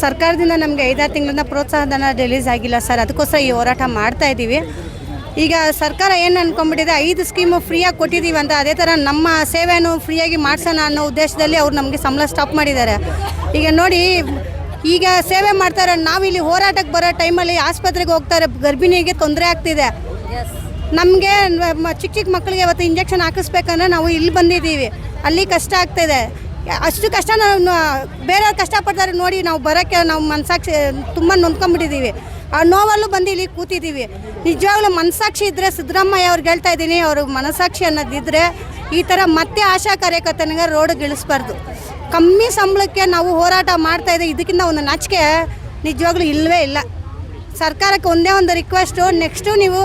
ಸರ್ಕಾರದಿಂದ ನಮಗೆ 5-6 ತಿಂಗಳಿಂದ ಪ್ರೋತ್ಸಾಹಧನ ರಿಲೀಸ್ ಆಗಿಲ್ಲ ಸರ್. ಅದಕ್ಕೋಸ್ಕರ ಈ ಹೋರಾಟ ಮಾಡ್ತಾ ಇದ್ದೀವಿ. ಈಗ ಸರ್ಕಾರ ಏನು ಅಂದ್ಕೊಂಡ್ಬಿಟ್ಟಿದೆ, 5 ಸ್ಕೀಮು ಫ್ರೀಯಾಗಿ ಕೊಟ್ಟಿದ್ದೀವಿ ಅಂತ. ಅದೇ ಥರ ನಮ್ಮ ಸೇವೆಯನ್ನು ಫ್ರೀಯಾಗಿ ಮಾಡಿಸೋಣ ಅನ್ನೋ ಉದ್ದೇಶದಲ್ಲಿ ಅವ್ರು ನಮಗೆ ಸಂಬಳ ಸ್ಟಾಪ್ ಮಾಡಿದ್ದಾರೆ. ಈಗ ನೋಡಿ, ಈಗ ಸೇವೆ ಮಾಡ್ತಾರೆ. ನಾವಿಲ್ಲಿ ಹೋರಾಟಕ್ಕೆ ಬರೋ ಟೈಮಲ್ಲಿ ಆಸ್ಪತ್ರೆಗೆ ಹೋಗ್ತಾರೆ, ಗರ್ಭಿಣಿಗೆ ತೊಂದರೆ ಆಗ್ತಿದೆ. ನಮಗೆ ಚಿಕ್ಕ ಮಕ್ಕಳಿಗೆ ಇವತ್ತು ಇಂಜೆಕ್ಷನ್ ಹಾಕಿಸ್ಬೇಕಂದ್ರೆ ನಾವು ಇಲ್ಲಿ ಬಂದಿದ್ದೀವಿ, ಅಲ್ಲಿ ಕಷ್ಟ ಆಗ್ತಾಯಿದೆ. ಅಷ್ಟು ಕಷ್ಟ ನಾವು ಬೇರೆಯವ್ರು ಕಷ್ಟಪಡ್ತಾರೆ ನೋಡಿ, ನಾವು ಬರೋಕ್ಕೆ ನಾವು ಮನಸಾಕ್ಷಿ ತುಂಬ ನೊಂದ್ಕೊಂಡ್ಬಿಟ್ಟಿದ್ದೀವಿ. ಆ ನೋವಲ್ಲೂ ಬಂದು ಇಲ್ಲಿ ಕೂತಿದ್ದೀವಿ. ನಿಜವಾಗ್ಲೂ ಮನಸಾಕ್ಷಿ ಇದ್ದರೆ, ಸಿದ್ದರಾಮಯ್ಯ ಅವ್ರಿಗೆ ಹೇಳ್ತಾ ಇದ್ದೀನಿ, ಅವರು ಮನಸಾಕ್ಷಿ ಅನ್ನೋದಿದ್ದರೆ ಈ ಥರ ಮತ್ತೆ ಆಶಾ ಕಾರ್ಯಕರ್ತನಿಗೆ ರೋಡಿಗೆ ಇಳಿಸ್ಬಾರ್ದು. ಕಮ್ಮಿ ಸಂಬಳಕ್ಕೆ ನಾವು ಹೋರಾಟ ಮಾಡ್ತಾಯಿದ್ದೀವಿ. ಇದಕ್ಕಿಂತ ಒಂದು ನಾಚಿಕೆ ನಿಜವಾಗ್ಲೂ ಇಲ್ಲವೇ ಇಲ್ಲ. ಸರ್ಕಾರಕ್ಕೆ ಒಂದೇ ಒಂದು ರಿಕ್ವೆಸ್ಟು, ನೆಕ್ಸ್ಟು ನೀವು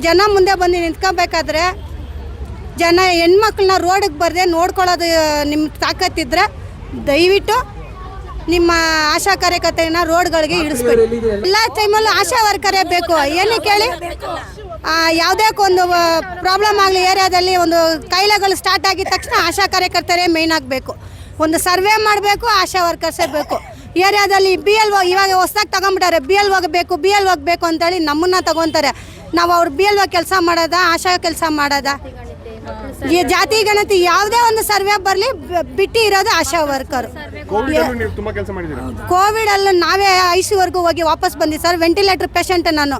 ಜನ ಮುಂದೆ ಬಂದು ನಿಂತ್ಕೋಬೇಕಾದ್ರೆ ಹೆಣ್ಮಕ್ಳನ್ನ ರೋಡಿಗೆ ಬರದೆ ನೋಡ್ಕೊಳ್ಳೋದು ನಿಮ್ಮ ತಾಕತ್ತಿದ್ರೆ ದಯವಿಟ್ಟು ನಿಮ್ಮ ಆಶಾ ಕಾರ್ಯಕರ್ತರನ್ನ ರೋಡ್ಗಳಿಗೆ ಇಳಿಸ್ಬೇಕು. ಎಲ್ಲ ಟೈಮಲ್ಲೂ ಆಶಾ ವರ್ಕರೇ ಬೇಕು. ಏನಕ್ಕೆ ಹೇಳಿ, ಯಾವುದೇ ಒಂದು ಪ್ರಾಬ್ಲಮ್ ಆಗಲಿ, ಏರಿಯಾದಲ್ಲಿ ಒಂದು ಕಾಯಿಲೆಗಳು ಸ್ಟಾರ್ಟ್ ಆಗಿದ ತಕ್ಷಣ ಆಶಾ ಕಾರ್ಯಕರ್ತರೇ ಮೇಯ್ನ್ ಆಗಬೇಕು. ಒಂದು ಸರ್ವೆ ಮಾಡಬೇಕು, ಆಶಾ ವರ್ಕರ್ಸೇ ಬೇಕು. ಏರಿಯಾದಲ್ಲಿ BLO ಇವಾಗ ಹೊಸ್ದಾಗಿ ತಗೊಂಬಿಟ್ಟಾರೆ, BLO ಬೇಕು ಅಂತೇಳಿ ನಮ್ಮನ್ನ ತಗೊತಾರೆ. ನಾವು ಅವ್ರು BLO ಕೆಲಸ ಮಾಡೋದ, ಆಶಾ ಕೆಲಸ ಮಾಡೋದ, ಈ ಜಾತಿ ಗಣತಿ ಯಾವುದೇ ಒಂದು ಸರ್ವೆ ಬರಲಿ ಬಿಟ್ಟು ಇರೋದು ಆಶಾ ವರ್ಕರು. ಕೋವಿಡಲ್ಲಿ ನಾವೇ ICUವರೆಗೂ ಹೋಗಿ ವಾಪಸ್ ಬಂದಿದ್ದು ಸರ್. ವೆಂಟಿಲೇಟರ್ ಪೇಷಂಟ್ ನಾನು.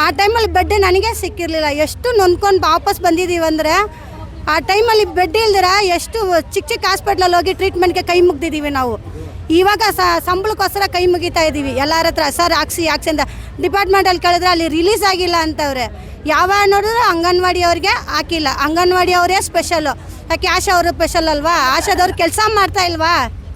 ಆ ಟೈಮಲ್ಲಿ ಬೆಡ್ ನನಗೆ ಸಿಕ್ಕಿರಲಿಲ್ಲ. ಎಷ್ಟು ನೊಂದ್ಕೊಂಡು ವಾಪಸ್ ಬಂದಿದ್ದೀವಿ ಅಂದರೆ, ಆ ಟೈಮಲ್ಲಿ ಬೆಡ್ ಇಲ್ದಿರ ಎಷ್ಟು ಚಿಕ್ಕ ಹಾಸ್ಪಿಟ್ಲಲ್ಲಿ ಹೋಗಿ ಟ್ರೀಟ್ಮೆಂಟ್ಗೆ ಕೈ ಮುಗ್ದಿದ್ದೀವಿ ನಾವು. ಇವಾಗ ಸಂಬಳಕ್ಕೋಸ್ಕರ ಕೈ ಮುಗಿತಾ ಇದ್ದೀವಿ ಎಲ್ಲರ ಹತ್ರ. ಸರ್ ಹಾಕ್ಸಿ ಅಂತ ಡಿಪಾರ್ಟ್ಮೆಂಟಲ್ಲಿ ಕೇಳಿದ್ರೆ ಅಲ್ಲಿ ರಿಲೀಸ್ ಆಗಿಲ್ಲ ಅಂತವ್ರೆ. ಯಾವ ನೋಡಿದ್ರೆ ಅಂಗನವಾಡಿ ಅವ್ರಿಗೆ ಹಾಕಿಲ್ಲ. ಅಂಗನವಾಡಿ ಅವರೇ ಸ್ಪೆಷಲ್ಲು. ಯಾಕೆ ಆಶಾ ಅವರು ಸ್ಪೆಷಲ್ ಅಲ್ವಾ? ಆಶಾದವ್ರು ಕೆಲಸ ಮಾಡ್ತಾ ಇಲ್ವಾ?